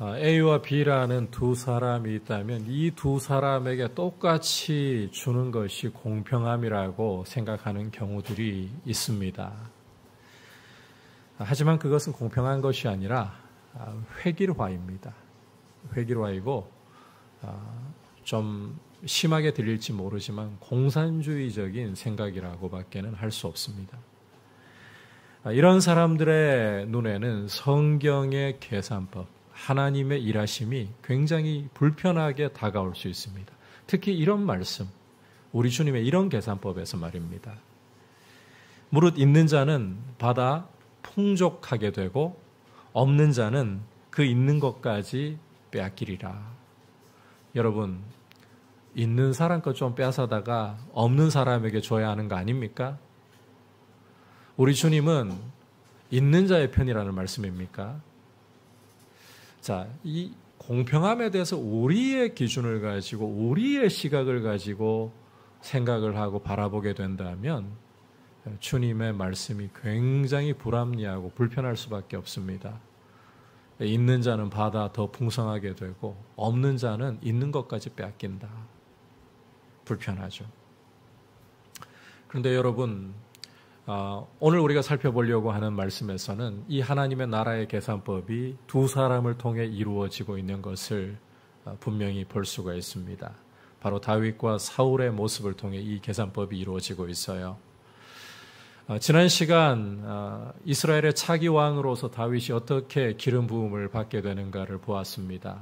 A와 B라는 두 사람이 있다면 이 두 사람에게 똑같이 주는 것이 공평함이라고 생각하는 경우들이 있습니다. 하지만 그것은 공평한 것이 아니라 획일화입니다. 획일화이고 좀 심하게 들릴지 모르지만 공산주의적인 생각이라고밖에는 할 수 없습니다. 이런 사람들의 눈에는 성경의 계산법, 하나님의 일하심이 굉장히 불편하게 다가올 수 있습니다. 특히 이런 말씀, 우리 주님의 이런 계산법에서 말입니다. 무릇 있는 자는 받아 풍족하게 되고 없는 자는 그 있는 것까지 빼앗기리라. 여러분, 있는 사람 것 좀 빼앗아다가 없는 사람에게 줘야 하는 거 아닙니까? 우리 주님은 있는 자의 편이라는 말씀입니까? 자, 이 공평함에 대해서 우리의 기준을 가지고 우리의 시각을 가지고 생각을 하고 바라보게 된다면 주님의 말씀이 굉장히 불합리하고 불편할 수밖에 없습니다. 있는 자는 받아 더 풍성하게 되고 없는 자는 있는 것까지 빼앗긴다. 불편하죠. 그런데 여러분, 오늘 우리가 살펴보려고 하는 말씀에서는 이 하나님의 나라의 계산법이 두 사람을 통해 이루어지고 있는 것을 분명히 볼 수가 있습니다. 바로 다윗과 사울의 모습을 통해 이 계산법이 이루어지고 있어요. 지난 시간 이스라엘의 차기 왕으로서 다윗이 어떻게 기름 부음을 받게 되는가를 보았습니다.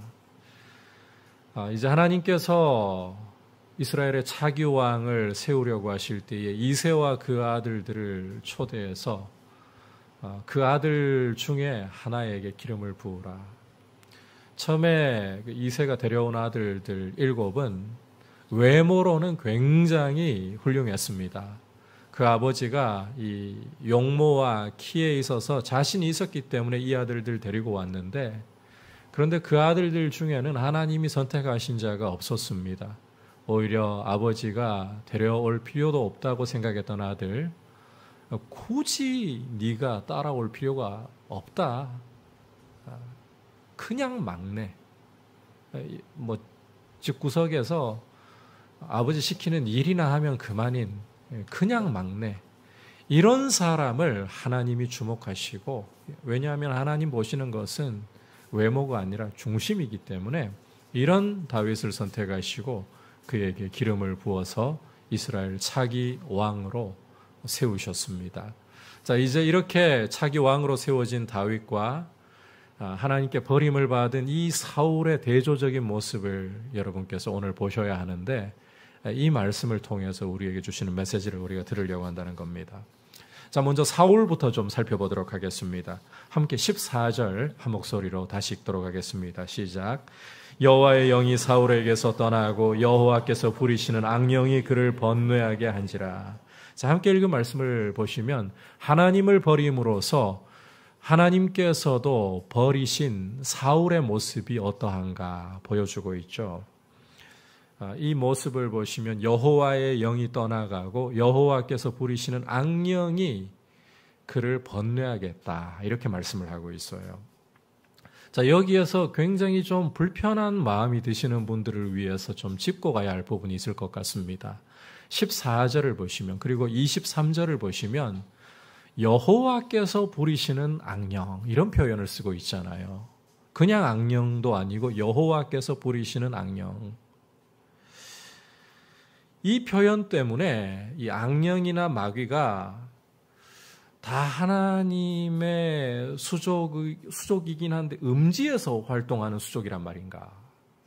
이제 하나님께서 이스라엘의 차기 왕을 세우려고 하실 때에 이새와 그 아들들을 초대해서 그 아들 중에 하나에게 기름을 부으라. 처음에 이새가 데려온 아들들 7은 외모로는 굉장히 훌륭했습니다. 그 아버지가 이 용모와 키에 있어서 자신이 있었기 때문에 이 아들들 데리고 왔는데, 그런데 그 아들들 중에는 하나님이 선택하신 자가 없었습니다. 오히려 아버지가 데려올 필요도 없다고 생각했던 아들, 굳이 네가 따라올 필요가 없다. 그냥 막내. 집구석에서 아버지 시키는 일이나 하면 그만인 그냥 막내. 이런 사람을 하나님이 주목하시고, 왜냐하면 하나님 보시는 것은 외모가 아니라 중심이기 때문에 이런 다윗을 선택하시고 그에게 기름을 부어서 이스라엘 차기 왕으로 세우셨습니다. 자, 이제 이렇게 차기 왕으로 세워진 다윗과 하나님께 버림을 받은 이 사울의 대조적인 모습을 여러분께서 오늘 보셔야 하는데, 이 말씀을 통해서 우리에게 주시는 메시지를 우리가 들으려고 한다는 겁니다. 자, 먼저 사울부터 좀 살펴보도록 하겠습니다. 함께 14절 한 목소리로 다시 읽도록 하겠습니다. 시작. 여호와의 영이 사울에게서 떠나고 여호와께서 부리시는 악령이 그를 번뇌하게 한지라. 자, 함께 읽은 말씀을 보시면 하나님을 버림으로써 하나님께서도 버리신 사울의 모습이 어떠한가 보여주고 있죠. 이 모습을 보시면 여호와의 영이 떠나가고 여호와께서 부리시는 악령이 그를 번뇌하겠다, 이렇게 말씀을 하고 있어요. 자, 여기에서 굉장히 좀 불편한 마음이 드시는 분들을 위해서 좀 짚고 가야 할 부분이 있을 것 같습니다. 14절을 보시면, 그리고 23절을 보시면 여호와께서 부리시는 악령, 이런 표현을 쓰고 있잖아요. 그냥 악령도 아니고 여호와께서 부리시는 악령. 이 표현 때문에 이 악령이나 마귀가 다 하나님의 수족이긴 한데 음지에서 활동하는 수족이란 말인가?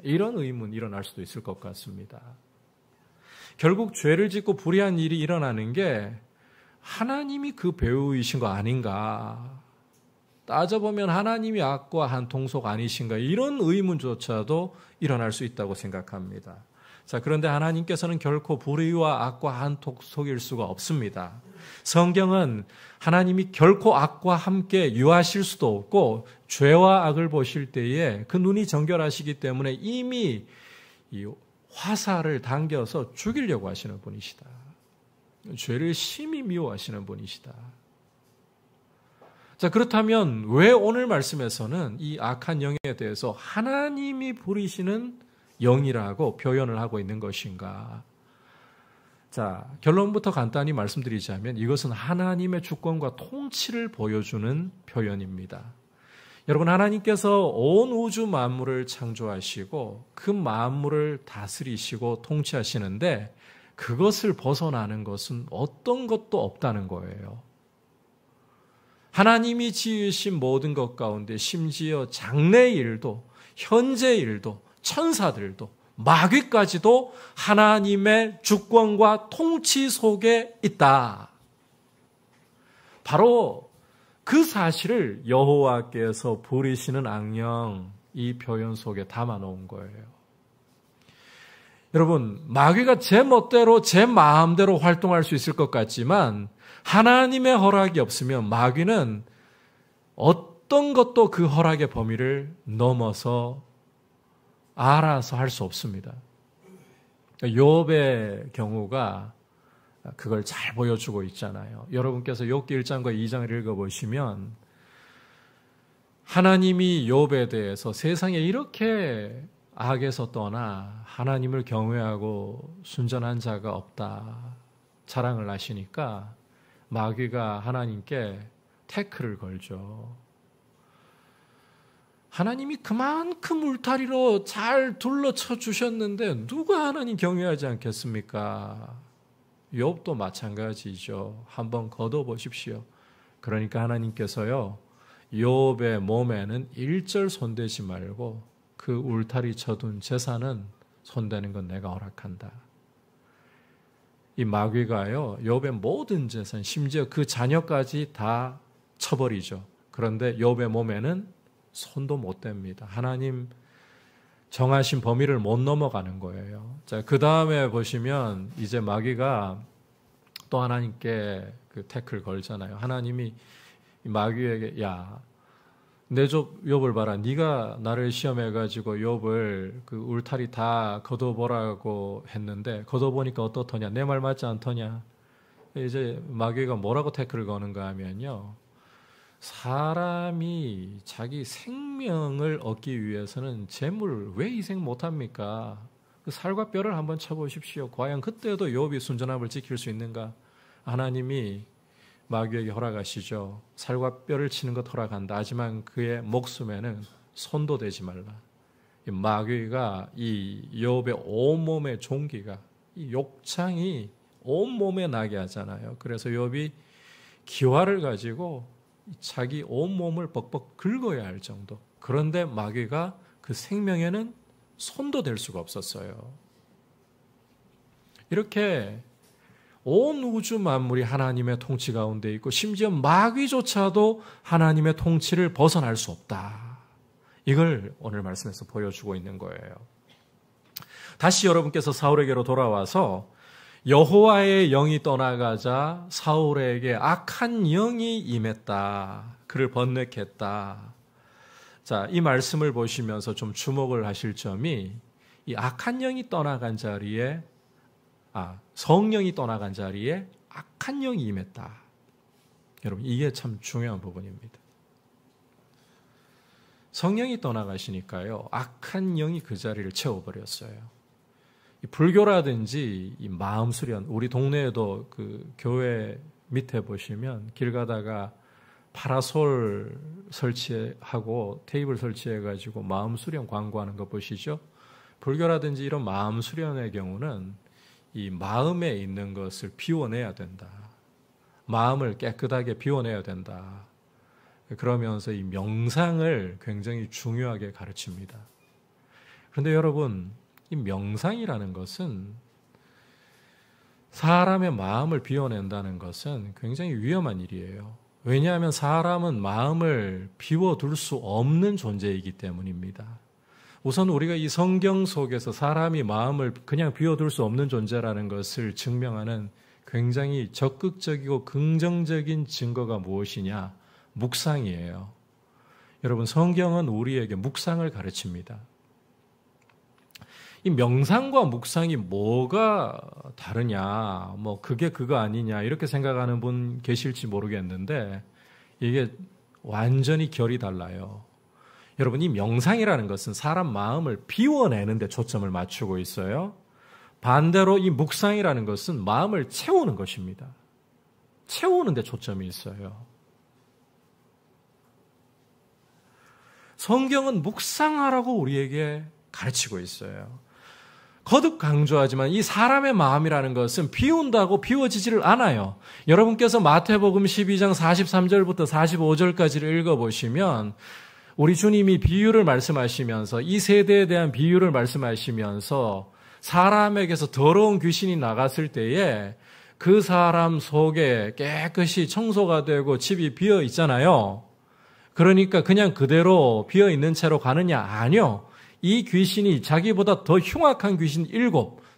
이런 의문 일어날 수도 있을 것 같습니다. 결국 죄를 짓고 불의한 일이 일어나는 게 하나님이 그 배우이신 거 아닌가? 따져보면 하나님이 악과 한 통속 아니신가? 이런 의문조차도 일어날 수 있다고 생각합니다. 자, 그런데 하나님께서는 결코 불의와 악과 한 통속일 수가 없습니다. 성경은 하나님이 결코 악과 함께 유하실 수도 없고 죄와 악을 보실 때에 그 눈이 정결하시기 때문에 이미 이 화살을 당겨서 죽이려고 하시는 분이시다. 죄를 심히 미워하시는 분이시다. 자, 그렇다면 왜 오늘 말씀에서는 이 악한 영에 대해서 하나님이 부리시는 영이라고 표현을 하고 있는 것인가? 자, 결론부터 간단히 말씀드리자면 이것은 하나님의 주권과 통치를 보여주는 표현입니다. 여러분, 하나님께서 온 우주 만물을 창조하시고 그 만물을 다스리시고 통치하시는데 그것을 벗어나는 것은 어떤 것도 없다는 거예요. 하나님이 지으신 모든 것 가운데 심지어 장래의 일도, 현재의 일도, 천사들도, 마귀까지도 하나님의 주권과 통치 속에 있다. 바로 그 사실을 여호와께서 부리시는 악령, 이 표현 속에 담아놓은 거예요. 여러분, 마귀가 제 멋대로 제 마음대로 활동할 수 있을 것 같지만 하나님의 허락이 없으면 마귀는 어떤 것도 그 허락의 범위를 넘어서 알아서 할 수 없습니다. 욥의 경우가 그걸 잘 보여주고 있잖아요. 여러분께서 욥기 1장과 2장을 읽어보시면 하나님이 욥에 대해서 세상에 이렇게 악에서 떠나 하나님을 경외하고 순전한 자가 없다 자랑을 하시니까 마귀가 하나님께 태클을 걸죠. 하나님이 그만큼 울타리로 잘 둘러쳐 주셨는데 누가 하나님 경외하지 않겠습니까? 욥도 마찬가지죠. 한번 걷어보십시오. 그러니까 하나님께서요, 욥의 몸에는 일절 손대지 말고 그 울타리 쳐둔 재산은 손대는 건 내가 허락한다. 이 마귀가요, 욥의 모든 재산, 심지어 그 자녀까지 다 쳐버리죠. 그런데 욥의 몸에는 손도 못 댑니다. 하나님 정하신 범위를 못 넘어가는 거예요. 자, 그 다음에 보시면 이제 마귀가 또 하나님께 그 태클 걸잖아요. 하나님이 마귀에게 야, 내 족 욥을 봐라. 네가 나를 시험해가지고 욥을 그 울타리 다 걷어보라고 했는데 걷어보니까 어떻더냐? 내 말 맞지 않더냐? 이제 마귀가 뭐라고 태클을 거는가 하면요. 사람이 자기 생명을 얻기 위해서는 재물 왜 희생 못합니까? 그 살과 뼈를 한번 쳐보십시오. 과연 그때도 욥이 순전함을 지킬 수 있는가? 하나님이 마귀에게 허락하시죠. 살과 뼈를 치는 것 허락한다. 하지만 그의 목숨에는 손도 대지 말라. 이 마귀가 이 욥의 온몸의 종기가 이 욕창이 온몸에 나게 하잖아요. 그래서 욥이 기화를 가지고 자기 온몸을 벅벅 긁어야 할 정도. 그런데 마귀가 그 생명에는 손도 댈 수가 없었어요. 이렇게 온 우주 만물이 하나님의 통치 가운데 있고 심지어 마귀조차도 하나님의 통치를 벗어날 수 없다. 이걸 오늘 말씀에서 보여주고 있는 거예요. 다시 여러분께서 사울에게로 돌아와서 여호와의 영이 떠나가자 사울에게 악한 영이 임했다. 그를 번뇌케했다. 자, 이 말씀을 보시면서 좀 주목을 하실 점이 이 악한 영이 떠나간 자리에 성령이 떠나간 자리에 악한 영이 임했다. 여러분, 이게 참 중요한 부분입니다. 성령이 떠나가시니까요, 악한 영이 그 자리를 채워버렸어요. 이 불교라든지 이 마음 수련, 우리 동네에도 그 교회 밑에 보시면 길 가다가 파라솔 설치하고 테이블 설치해가지고 마음 수련 광고하는 거 보시죠? 불교라든지 이런 마음 수련의 경우는 이 마음에 있는 것을 비워내야 된다. 마음을 깨끗하게 비워내야 된다. 그러면서 이 명상을 굉장히 중요하게 가르칩니다. 그런데 여러분, 이 명상이라는 것은 사람의 마음을 비워낸다는 것은 굉장히 위험한 일이에요. 왜냐하면 사람은 마음을 비워둘 수 없는 존재이기 때문입니다. 우선 우리가 이 성경 속에서 사람이 마음을 그냥 비워둘 수 없는 존재라는 것을 증명하는 굉장히 적극적이고 긍정적인 증거가 무엇이냐? 묵상이에요. 여러분, 성경은 우리에게 묵상을 가르칩니다. 이 명상과 묵상이 뭐가 다르냐, 그게 그거 아니냐, 이렇게 생각하는 분 계실지 모르겠는데, 이게 완전히 결이 달라요. 여러분, 이 명상이라는 것은 사람 마음을 비워내는 데 초점을 맞추고 있어요. 반대로 이 묵상이라는 것은 마음을 채우는 것입니다. 채우는 데 초점이 있어요. 성경은 묵상하라고 우리에게 가르치고 있어요. 거듭 강조하지만 이 사람의 마음이라는 것은 비운다고 비워지지를 않아요. 여러분께서 마태복음 12장 43절부터 45절까지를 읽어보시면 우리 주님이 비유를 말씀하시면서 이 세대에 대한 비유를 말씀하시면서 사람에게서 더러운 귀신이 나갔을 때에 그 사람 속에 깨끗이 청소가 되고 집이 비어 있잖아요. 그러니까 그냥 그대로 비어 있는 채로 가느냐? 아니요. 이 귀신이 자기보다 더 흉악한 귀신 7,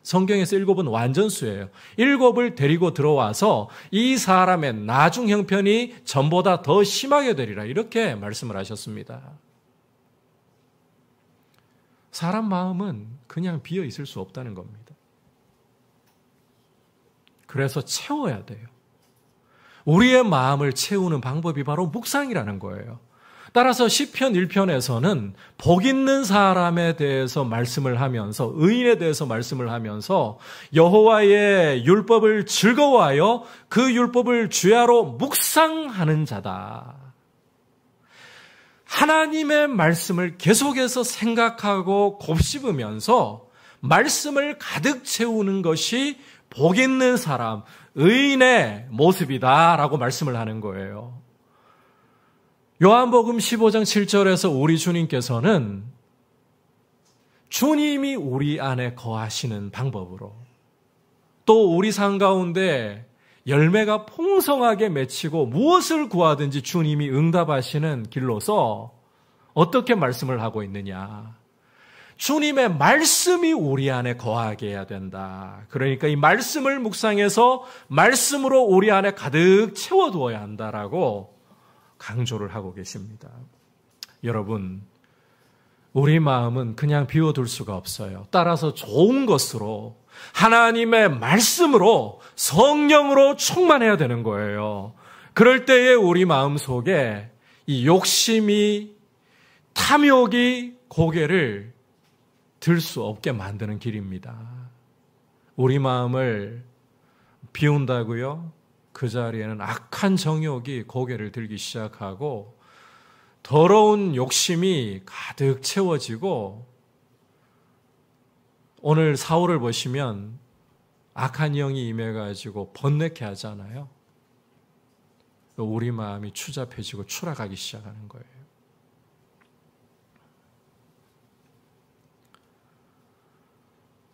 성경에서 7은 완전수예요. 7을 데리고 들어와서 이 사람의 나중 형편이 전보다 더 심하게 되리라. 이렇게 말씀을 하셨습니다. 사람 마음은 그냥 비어 있을 수 없다는 겁니다. 그래서 채워야 돼요. 우리의 마음을 채우는 방법이 바로 묵상이라는 거예요. 따라서 시편 1편에서는 복 있는 사람에 대해서 말씀을 하면서 의인에 대해서 말씀을 하면서 여호와의 율법을 즐거워하여 그 율법을 주야로 묵상하는 자다. 하나님의 말씀을 계속해서 생각하고 곱씹으면서 말씀을 가득 채우는 것이 복 있는 사람, 의인의 모습이다라고 말씀을 하는 거예요. 요한복음 15장 7절에서 우리 주님께서는 주님이 우리 안에 거하시는 방법으로 또 우리 삶 가운데 열매가 풍성하게 맺히고 무엇을 구하든지 주님이 응답하시는 길로서 어떻게 말씀을 하고 있느냐. 주님의 말씀이 우리 안에 거하게 해야 된다. 그러니까 이 말씀을 묵상해서 말씀으로 우리 안에 가득 채워두어야 한다라고 강조를 하고 계십니다. 여러분, 우리 마음은 그냥 비워둘 수가 없어요. 따라서 좋은 것으로 하나님의 말씀으로 성령으로 충만해야 되는 거예요. 그럴 때에 우리 마음 속에 이 욕심이 탐욕이 고개를 들 수 없게 만드는 길입니다. 우리 마음을 비운다고요? 그 자리에는 악한 정욕이 고개를 들기 시작하고 더러운 욕심이 가득 채워지고 오늘 사울을 보시면 악한 영이 임해가지고 번뇌케 하잖아요. 우리 마음이 추잡해지고 추락하기 시작하는 거예요.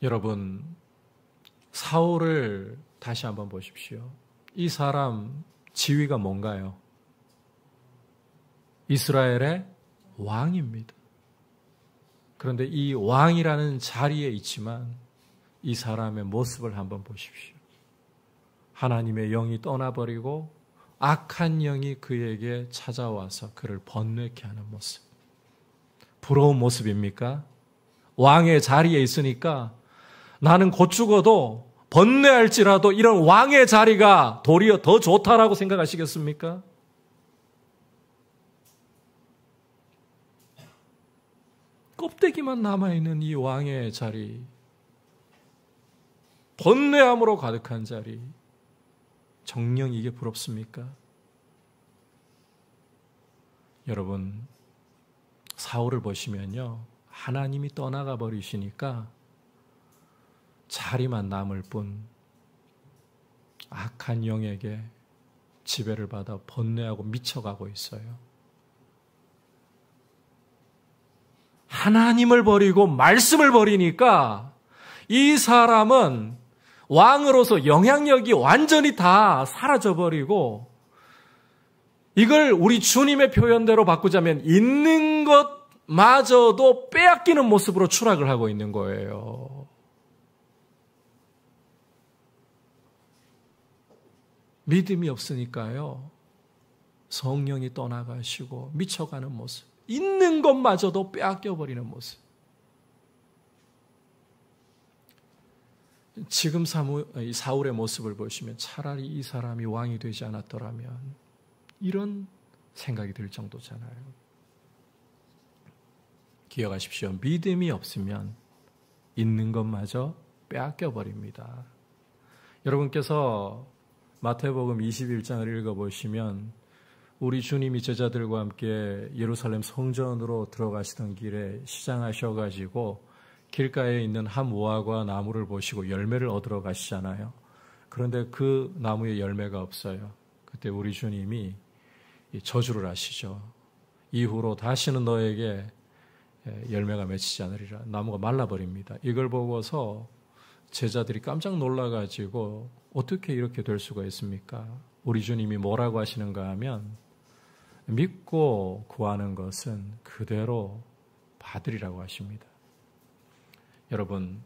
여러분, 사울을 다시 한번 보십시오. 이 사람 지위가 뭔가요? 이스라엘의 왕입니다. 그런데 이 왕이라는 자리에 있지만 이 사람의 모습을 한번 보십시오. 하나님의 영이 떠나버리고 악한 영이 그에게 찾아와서 그를 번뇌케 하는 모습. 부러운 모습입니까? 왕의 자리에 있으니까 나는 곧 죽어도 번뇌할지라도 이런 왕의 자리가 도리어 더 좋다라고 생각하시겠습니까? 껍데기만 남아있는 이 왕의 자리, 번뇌함으로 가득한 자리, 정녕 이게 부럽습니까? 여러분, 사울을 보시면요, 하나님이 떠나가 버리시니까 자리만 남을 뿐 악한 영에게 지배를 받아 번뇌하고 미쳐가고 있어요. 하나님을 버리고 말씀을 버리니까 이 사람은 왕으로서 영향력이 완전히 다 사라져버리고 이걸 우리 주님의 표현대로 바꾸자면 있는 것마저도 빼앗기는 모습으로 추락을 하고 있는 거예요. 믿음이 없으니까요. 성령이 떠나가시고 미쳐가는 모습. 있는 것마저도 빼앗겨버리는 모습. 지금 사울의 모습을 보시면 차라리 이 사람이 왕이 되지 않았더라면 이런 생각이 들 정도잖아요. 기억하십시오. 믿음이 없으면 있는 것마저 빼앗겨 버립니다. 여러분께서 마태복음 21장을 읽어보시면 우리 주님이 제자들과 함께 예루살렘 성전으로 들어가시던 길에 시장하셔가지고 길가에 있는 한 무화과 나무를 보시고 열매를 얻으러 가시잖아요. 그런데 그 나무에 열매가 없어요. 그때 우리 주님이 저주를 하시죠. 이후로 다시는 너에게 열매가 맺히지 않으리라. 나무가 말라버립니다. 이걸 보고서 제자들이 깜짝 놀라가지고 어떻게 이렇게 될 수가 있습니까? 우리 주님이 뭐라고 하시는가 하면 믿고 구하는 것은 그대로 받으리라고 하십니다. 여러분,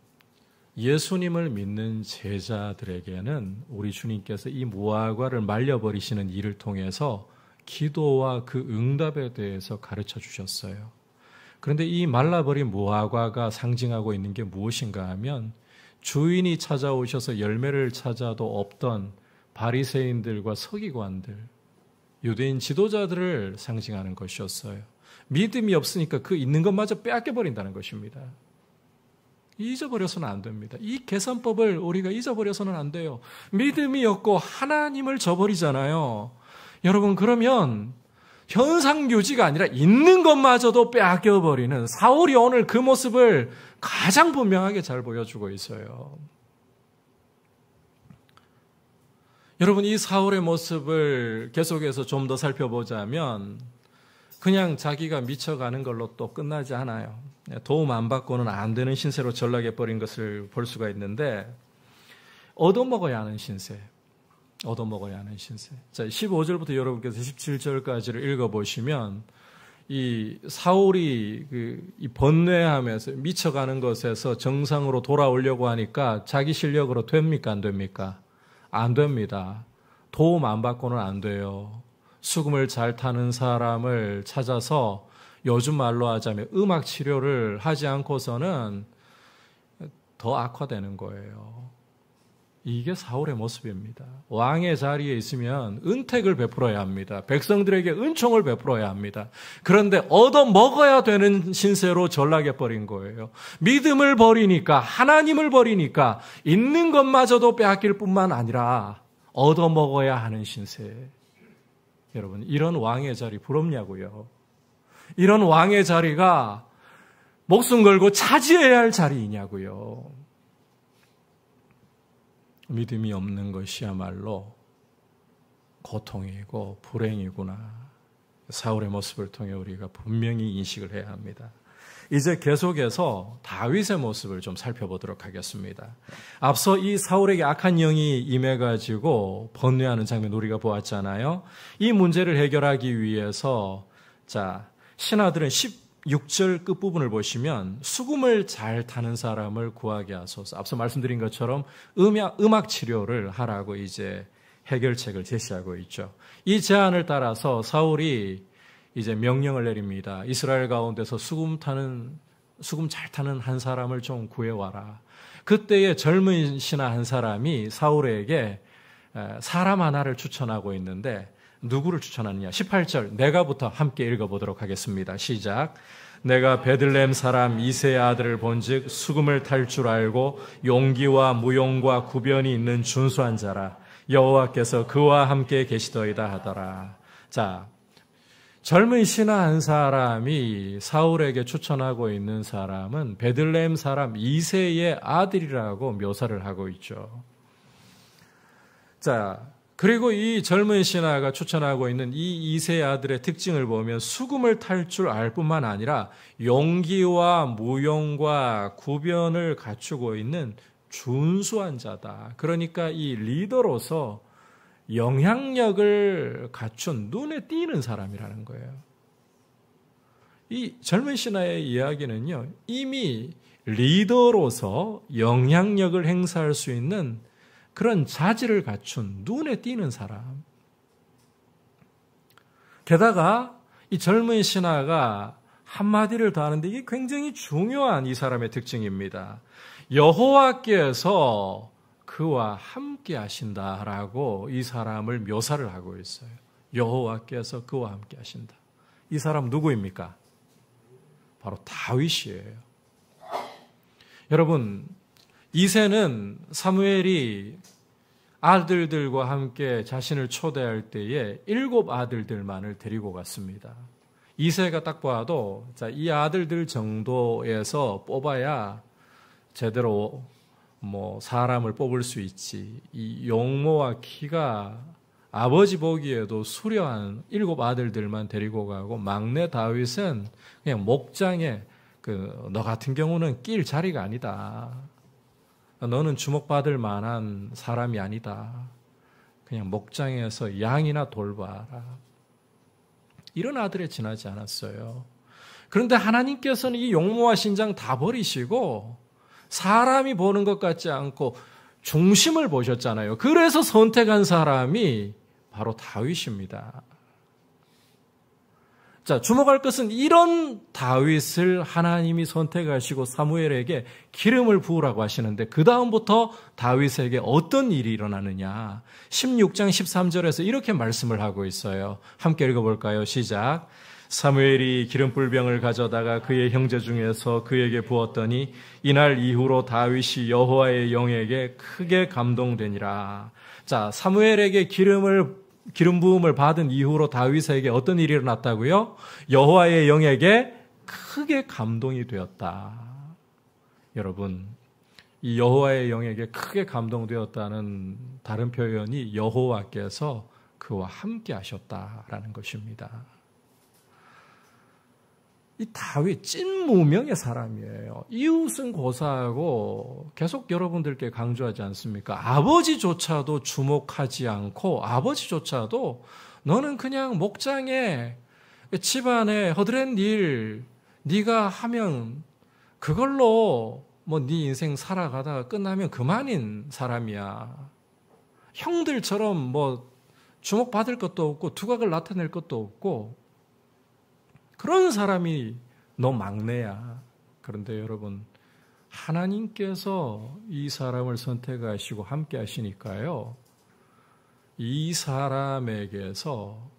예수님을 믿는 제자들에게는 우리 주님께서 이 무화과를 말려버리시는 일을 통해서 기도와 그 응답에 대해서 가르쳐 주셨어요. 그런데 이 말라버린 무화과가 상징하고 있는 게 무엇인가 하면 주인이 찾아오셔서 열매를 찾아도 없던 바리새인들과 서기관들, 유대인 지도자들을 상징하는 것이었어요. 믿음이 없으니까 그 있는 것마저 빼앗겨버린다는 것입니다. 잊어버려서는 안 됩니다. 이 계산법을 우리가 잊어버려서는 안 돼요. 믿음이 없고 하나님을 저버리잖아요. 여러분, 그러면 현상 유지가 아니라 있는 것마저도 빼앗겨버리는 사울이 오늘 그 모습을 가장 분명하게 잘 보여주고 있어요. 여러분, 이 사울의 모습을 계속해서 좀 더 살펴보자면 그냥 자기가 미쳐가는 걸로 또 끝나지 않아요. 도움 안 받고는 안 되는 신세로 전락해버린 것을 볼 수가 있는데 얻어먹어야 하는 신세. 얻어먹어야 하는 신세. 자, 15절부터 여러분께서 17절까지를 읽어보시면 이 사울이 이 번뇌하면서 미쳐가는 것에서 정상으로 돌아오려고 하니까 자기 실력으로 됩니까? 안 됩니까? 안 됩니다. 도움 안 받고는 안 돼요. 수금을 잘 타는 사람을 찾아서 요즘 말로 하자면 음악 치료를 하지 않고서는 더 악화되는 거예요. 이게 사울의 모습입니다. 왕의 자리에 있으면 은택을 베풀어야 합니다. 백성들에게 은총을 베풀어야 합니다. 그런데 얻어먹어야 되는 신세로 전락해버린 거예요. 믿음을 버리니까, 하나님을 버리니까 있는 것마저도 빼앗길 뿐만 아니라 얻어먹어야 하는 신세. 여러분, 이런 왕의 자리 부럽냐고요. 이런 왕의 자리가 목숨 걸고 차지해야 할 자리이냐고요. 믿음이 없는 것이야말로 고통이고 불행이구나. 사울의 모습을 통해 우리가 분명히 인식을 해야 합니다. 이제 계속해서 다윗의 모습을 좀 살펴보도록 하겠습니다. 앞서 이 사울에게 악한 영이 임해가지고 번뇌하는 장면 우리가 보았잖아요. 이 문제를 해결하기 위해서 신하들은 16절 끝부분을 보시면 수금을 잘 타는 사람을 구하게 하소서. 앞서 말씀드린 것처럼 음악 치료를 하라고 이제 해결책을 제시하고 있죠. 이 제안을 따라서 사울이 이제 명령을 내립니다. 이스라엘 가운데서 수금 잘 타는 한 사람을 좀 구해와라. 그때의 젊은 신하 한 사람이 사울에게 사람 하나를 추천하고 있는데 누구를 추천하느냐? 18절 내가부터 함께 읽어보도록 하겠습니다. 시작. 내가 베들레헴 사람 이새의 아들을 본즉 수금을 탈 줄 알고 용기와 무용과 구변이 있는 준수한 자라. 여호와께서 그와 함께 계시더이다 하더라. 자, 젊은 신하 한 사람이 사울에게 추천하고 있는 사람은 베들레헴 사람 이새의 아들이라고 묘사를 하고 있죠. 자, 그리고 이 젊은 신하가 추천하고 있는 이 이새의 아들의 특징을 보면 수금을 탈 줄 알 뿐만 아니라 용기와 무용과 구변을 갖추고 있는 준수한 자다. 그러니까 이 리더로서 영향력을 갖춘 눈에 띄는 사람이라는 거예요. 이 젊은 신하의 이야기는요, 이미 리더로서 영향력을 행사할 수 있는 그런 자질을 갖춘 눈에 띄는 사람. 게다가 이 젊은 신하가 한마디를 더 하는데 이게 굉장히 중요한 이 사람의 특징입니다. 여호와께서 그와 함께 하신다라고 이 사람을 묘사를 하고 있어요. 여호와께서 그와 함께 하신다. 이 사람 누구입니까? 바로 다윗이에요. 여러분, 이새는 사무엘이 아들들과 함께 자신을 초대할 때에 7 아들들만을 데리고 갔습니다. 이새가 딱 봐도 이 아들들 정도에서 뽑아야 제대로 사람을 뽑을 수 있지. 이 용모와 키가 아버지 보기에도 수려한 7 아들들만 데리고 가고 막내 다윗은 그냥 목장에 너 같은 경우는 낄 자리가 아니다. 너는 주목받을 만한 사람이 아니다. 그냥 목장에서 양이나 돌봐라. 이런 아들에 지나지 않았어요. 그런데 하나님께서는 이 용모와 신장 다 버리시고 사람이 보는 것 같지 않고 중심을 보셨잖아요. 그래서 선택한 사람이 바로 다윗입니다. 자, 주목할 것은 이런 다윗을 하나님이 선택하시고 사무엘에게 기름을 부으라고 하시는데 그 다음부터 다윗에게 어떤 일이 일어나느냐. 16장 13절에서 이렇게 말씀을 하고 있어요. 함께 읽어볼까요? 시작. 사무엘이 기름불병을 가져다가 그의 형제 중에서 그에게 부었더니 이날 이후로 다윗이 여호와의 영에게 크게 감동되니라. 자, 사무엘에게 기름 부음을 받은 이후로 다윗에게 어떤 일이 일어났다고요? 여호와의 영에게 크게 감동이 되었다. 여러분, 이 여호와의 영에게 크게 감동되었다는 다른 표현이 여호와께서 그와 함께 하셨다라는 것입니다. 이 다윗 찐무명의 사람이에요. 이웃은 고사하고 계속 여러분들께 강조하지 않습니까? 아버지조차도 주목하지 않고 아버지조차도 너는 그냥 목장에 집안에 허드렛 일 네가 하면 그걸로 네 인생 살아가다가 끝나면 그만인 사람이야. 형들처럼 주목받을 것도 없고 두각을 나타낼 것도 없고 그런 사람이 너 막내야. 그런데 여러분, 하나님께서 이 사람을 선택하시고 함께 하시니까요. 이 사람에게서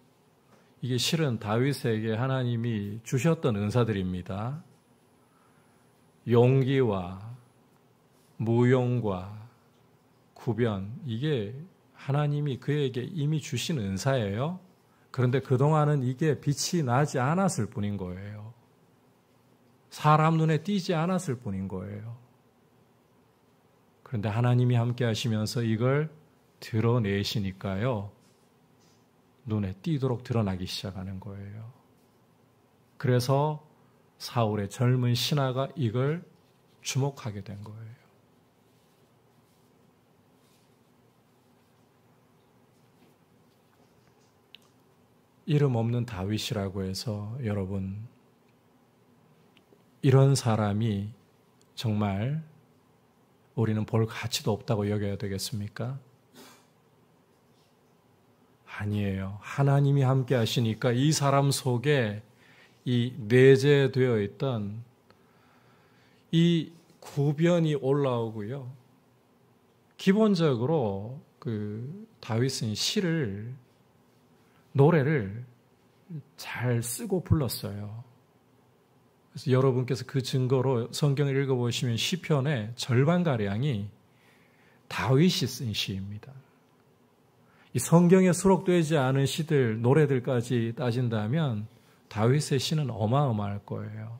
이게 실은 다윗에게 하나님이 주셨던 은사들입니다. 용기와 무용과 구변, 이게 하나님이 그에게 이미 주신 은사예요. 그런데 그동안은 이게 빛이 나지 않았을 뿐인 거예요. 사람 눈에 띄지 않았을 뿐인 거예요. 그런데 하나님이 함께 하시면서 이걸 드러내시니까요. 눈에 띄도록 드러나기 시작하는 거예요. 그래서 사울의 젊은 신하가 이걸 주목하게 된 거예요. 이름 없는 다윗이라고 해서 여러분, 이런 사람이 정말 우리는 볼 가치도 없다고 여겨야 되겠습니까? 아니에요. 하나님이 함께 하시니까 이 사람 속에 이 내재되어 있던 이 구변이 올라오고요. 기본적으로 다윗은 노래를 잘 쓰고 불렀어요. 그래서 여러분께서 그 증거로 성경을 읽어보시면 시편의 절반가량이 다윗이 쓴 시입니다. 이 성경에 수록되지 않은 시들, 노래들까지 따진다면 다윗의 시는 어마어마할 거예요.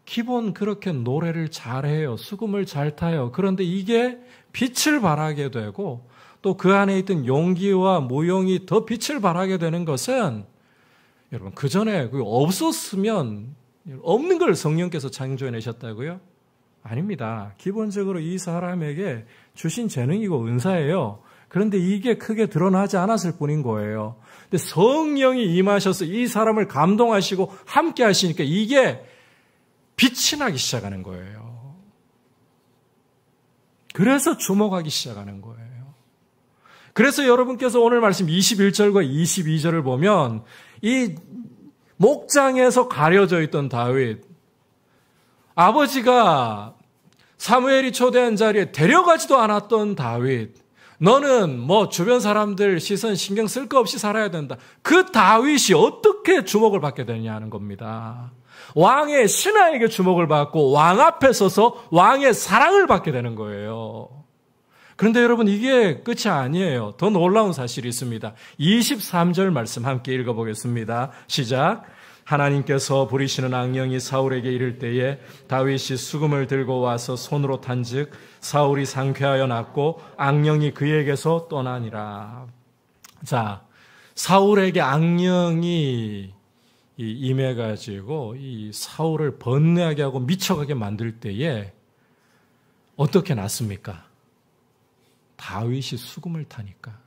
기본 그렇게 노래를 잘해요. 수금을 잘 타요. 그런데 이게 빛을 발하게 되고 또 그 안에 있던 용기와 무용이 더 빛을 발하게 되는 것은 여러분 그 전에 없었으면 없는 걸 성령께서 창조해내셨다고요? 아닙니다. 기본적으로 이 사람에게 주신 재능이고 은사예요. 그런데 이게 크게 드러나지 않았을 뿐인 거예요. 근데 성령이 임하셔서 이 사람을 감동하시고 함께 하시니까 이게 빛이 나기 시작하는 거예요. 그래서 주목하기 시작하는 거예요. 그래서 여러분께서 오늘 말씀 21절과 22절을 보면 이 목장에서 가려져 있던 다윗, 아버지가 사무엘이 초대한 자리에 데려가지도 않았던 다윗, 너는 뭐 주변 사람들 시선 신경 쓸 거 없이 살아야 된다. 그 다윗이 어떻게 주목을 받게 되느냐 하는 겁니다. 왕의 신하에게 주목을 받고 왕 앞에 서서 왕의 사랑을 받게 되는 거예요. 그런데 여러분 이게 끝이 아니에요. 더 놀라운 사실이 있습니다. 23절 말씀 함께 읽어보겠습니다. 시작. 하나님께서 부리시는 악령이 사울에게 이를 때에 다윗이 수금을 들고 와서 손으로 탄즉 사울이 상쾌하여 낫고 악령이 그에게서 떠나니라. 자, 사울에게 악령이 임해가지고 이 사울을 번뇌하게 하고 미쳐가게 만들 때에 어떻게 낫습니까? 다윗이 수금을 타니까.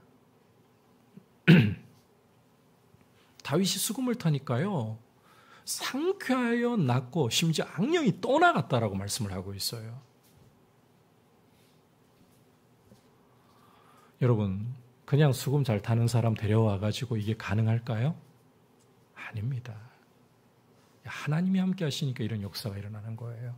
다윗이 수금을 타니까요. 상쾌하여 낫고 심지어 악령이 떠나갔다라고 말씀을 하고 있어요. 여러분, 그냥 수금 잘 타는 사람 데려와가지고 이게 가능할까요? 아닙니다. 하나님이 함께 하시니까 이런 역사가 일어나는 거예요.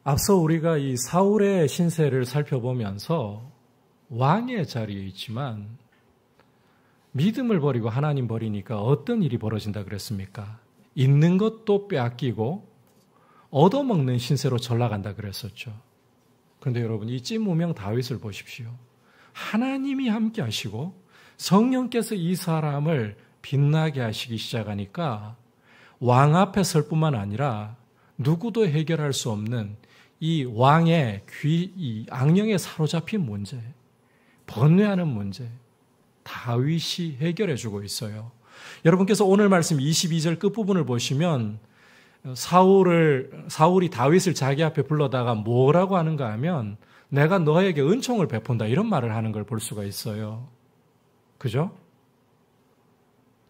앞서 우리가 이 사울의 신세를 살펴보면서 왕의 자리에 있지만 믿음을 버리고 하나님 버리니까 어떤 일이 벌어진다 그랬습니까? 있는 것도 빼앗기고 얻어먹는 신세로 전락한다 그랬었죠. 그런데 여러분 이 찐무명 다윗을 보십시오. 하나님이 함께 하시고 성령께서 이 사람을 빛나게 하시기 시작하니까 왕 앞에 설 뿐만 아니라 누구도 해결할 수 없는 이 왕의 이 악령에 사로잡힌 문제, 번뇌하는 문제, 다윗이 해결해 주고 있어요. 여러분께서 오늘 말씀 22절 끝부분을 보시면 사울이 다윗을 자기 앞에 불러다가 뭐라고 하는가 하면 내가 너에게 은총을 베푼다 이런 말을 하는 걸 볼 수가 있어요. 그죠?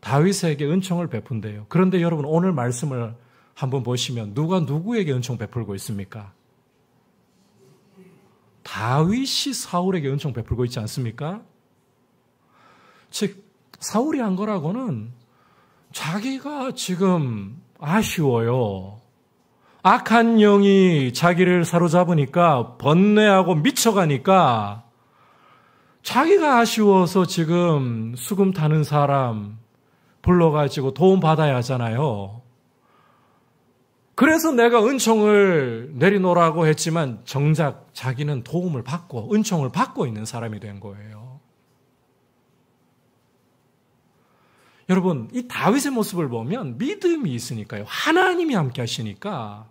다윗에게 은총을 베푼대요. 그런데 여러분 오늘 말씀을 한번 보시면 누가 누구에게 은총 베풀고 있습니까? 다윗이 사울에게 은총 베풀고 있지 않습니까? 즉 사울이 한 거라고는 자기가 지금 아쉬워요. 악한 영이 자기를 사로잡으니까 번뇌하고 미쳐가니까 자기가 아쉬워서 지금 수금 타는 사람 불러가지고 도움 받아야 하잖아요. 그래서 내가 은총을 내리놓으라고 했지만 정작 자기는 도움을 받고 은총을 받고 있는 사람이 된 거예요. 여러분, 이 다윗의 모습을 보면 믿음이 있으니까요. 하나님이 함께 하시니까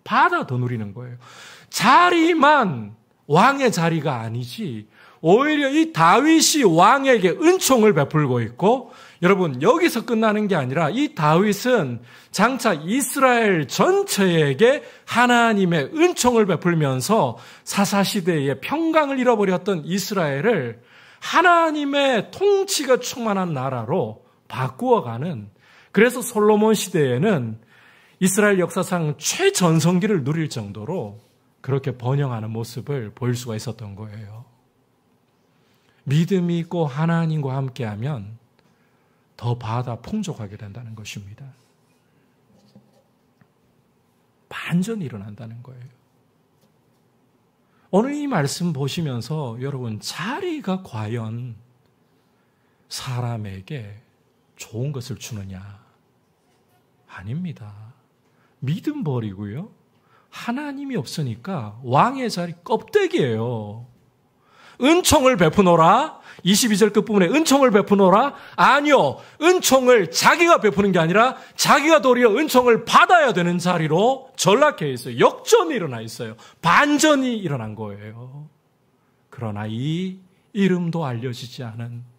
받아 더 누리는 거예요. 자리만 왕의 자리가 아니지 오히려 이 다윗이 왕에게 은총을 베풀고 있고 여러분 여기서 끝나는 게 아니라 이 다윗은 장차 이스라엘 전체에게 하나님의 은총을 베풀면서 사사시대의 평강을 잃어버렸던 이스라엘을 하나님의 통치가 충만한 나라로 바꾸어가는, 그래서 솔로몬 시대에는 이스라엘 역사상 최전성기를 누릴 정도로 그렇게 번영하는 모습을 보일 수가 있었던 거예요. 믿음이 있고 하나님과 함께하면 더 받아 풍족하게 된다는 것입니다. 반전이 일어난다는 거예요. 오늘 이 말씀 보시면서 여러분 자리가 과연 사람에게 좋은 것을 주느냐? 아닙니다. 믿음 버리고요. 하나님이 없으니까 왕의 자리 껍데기예요. 은총을 베푸노라. 22절 끝부분에 은총을 베푸노라. 아니요. 은총을 자기가 베푸는 게 아니라 자기가 도리어 은총을 받아야 되는 자리로 전락해 있어요. 역전이 일어나 있어요. 반전이 일어난 거예요. 그러나 이 이름도 알려지지 않은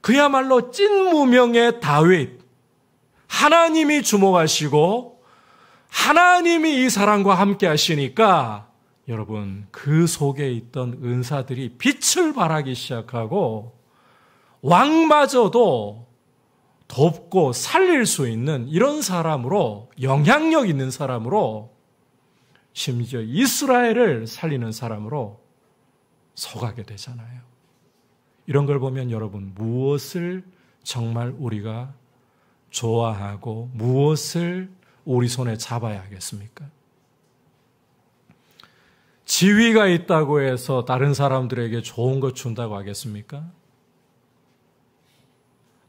그야말로 찐무명의 다윗, 하나님이 주목하시고 하나님이 이 사람과 함께 하시니까 여러분 그 속에 있던 은사들이 빛을 발하기 시작하고 왕마저도 돕고 살릴 수 있는 이런 사람으로, 영향력 있는 사람으로, 심지어 이스라엘을 살리는 사람으로 서가게 되잖아요. 이런 걸 보면 여러분 무엇을 정말 우리가 좋아하고 무엇을 우리 손에 잡아야 하겠습니까? 지위가 있다고 해서 다른 사람들에게 좋은 것 준다고 하겠습니까?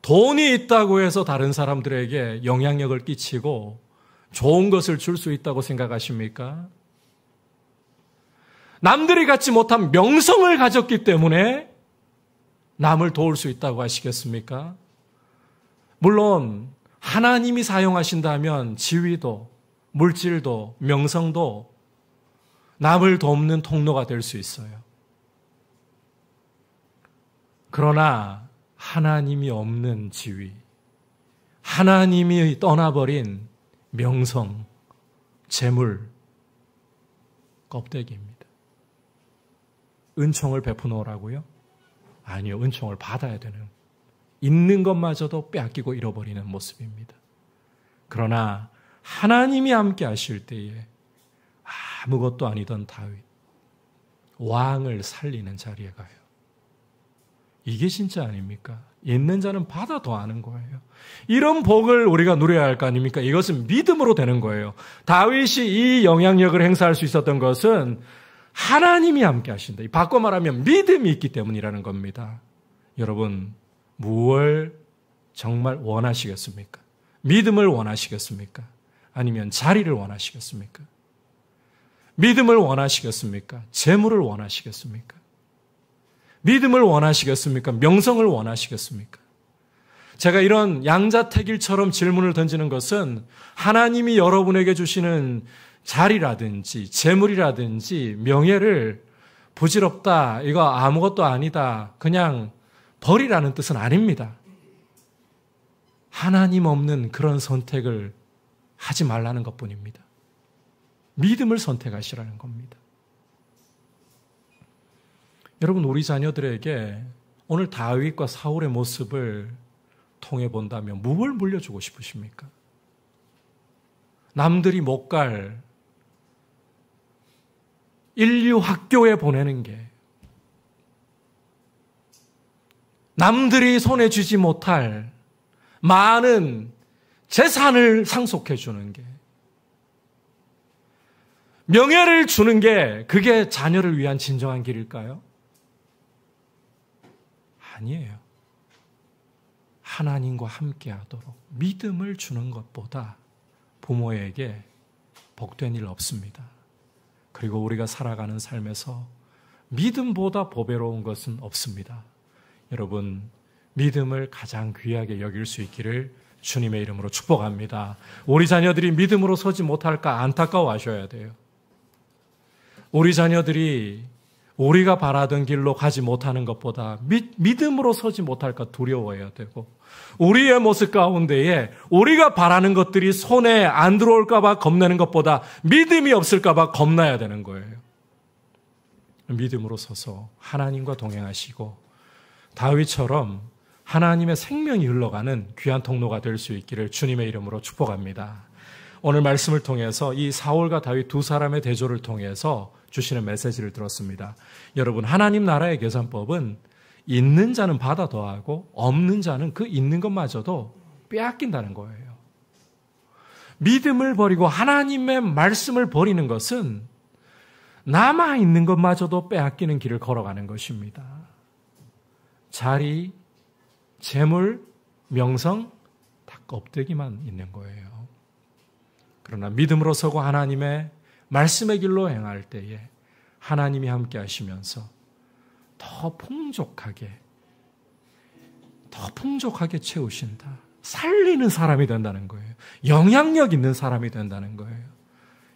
돈이 있다고 해서 다른 사람들에게 영향력을 끼치고 좋은 것을 줄 수 있다고 생각하십니까? 남들이 갖지 못한 명성을 가졌기 때문에 남을 도울 수 있다고 하시겠습니까? 물론 하나님이 사용하신다면 지위도 물질도 명성도 남을 돕는 통로가 될 수 있어요. 그러나 하나님이 없는 지위, 하나님이 떠나버린 명성, 재물, 껍데기입니다. 은총을 베푸노라고요? 아니요, 은총을 받아야 되는, 있는 것마저도 빼앗기고 잃어버리는 모습입니다. 그러나 하나님이 함께 하실 때에 아무것도 아니던 다윗, 왕을 살리는 자리에 가요. 이게 진짜 아닙니까? 있는 자는 받아 더하는 거예요. 이런 복을 우리가 누려야 할 거 아닙니까? 이것은 믿음으로 되는 거예요. 다윗이 이 영향력을 행사할 수 있었던 것은 하나님이 함께 하신다. 바꿔 말하면 믿음이 있기 때문이라는 겁니다. 여러분, 무엇을 정말 원하시겠습니까? 믿음을 원하시겠습니까? 아니면 자리를 원하시겠습니까? 믿음을 원하시겠습니까? 재물을 원하시겠습니까? 믿음을 원하시겠습니까? 명성을 원하시겠습니까? 제가 이런 양자택일처럼 질문을 던지는 것은 하나님이 여러분에게 주시는 자리라든지 재물이라든지 명예를 부질없다, 이거 아무것도 아니다, 그냥 버리라는 뜻은 아닙니다. 하나님 없는 그런 선택을 하지 말라는 것뿐입니다. 믿음을 선택하시라는 겁니다. 여러분, 우리 자녀들에게 오늘 다윗과 사울의 모습을 통해 본다면 무엇을 물려주고 싶으십니까? 남들이 못 갈 인류 학교에 보내는 게, 남들이 손에 쥐지 못할 많은 재산을 상속해 주는 게, 명예를 주는 게, 그게 자녀를 위한 진정한 길일까요? 아니에요. 하나님과 함께 하도록 믿음을 주는 것보다 부모에게 복된 일 없습니다. 그리고 우리가 살아가는 삶에서 믿음보다 보배로운 것은 없습니다. 여러분, 믿음을 가장 귀하게 여길 수 있기를 주님의 이름으로 축복합니다. 우리 자녀들이 믿음으로 서지 못할까 안타까워하셔야 돼요. 우리 자녀들이 우리가 바라던 길로 가지 못하는 것보다 믿음으로 서지 못할까 두려워해야 되고, 우리의 모습 가운데에 우리가 바라는 것들이 손에 안 들어올까 봐 겁내는 것보다 믿음이 없을까 봐 겁나야 되는 거예요. 믿음으로 서서 하나님과 동행하시고 다윗처럼 하나님의 생명이 흘러가는 귀한 통로가 될 수 있기를 주님의 이름으로 축복합니다. 오늘 말씀을 통해서 이 사울과 다윗 두 사람의 대조를 통해서 주시는 메시지를 들었습니다. 여러분, 하나님 나라의 계산법은 있는 자는 받아 더하고 없는 자는 그 있는 것마저도 빼앗긴다는 거예요. 믿음을 버리고 하나님의 말씀을 버리는 것은 남아있는 것마저도 빼앗기는 길을 걸어가는 것입니다. 자리, 재물, 명성 다 껍데기만 있는 거예요. 그러나 믿음으로 서고 하나님의 말씀의 길로 행할 때에 하나님이 함께 하시면서 더 풍족하게 채우신다. 살리는 사람이 된다는 거예요. 영향력 있는 사람이 된다는 거예요.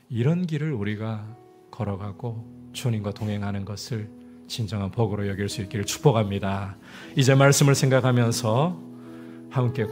이런 길을 우리가 걸어가고 주님과 동행하는 것을 진정한 복으로 여길 수 있기를 축복합니다. 이제 말씀을 생각하면서 함께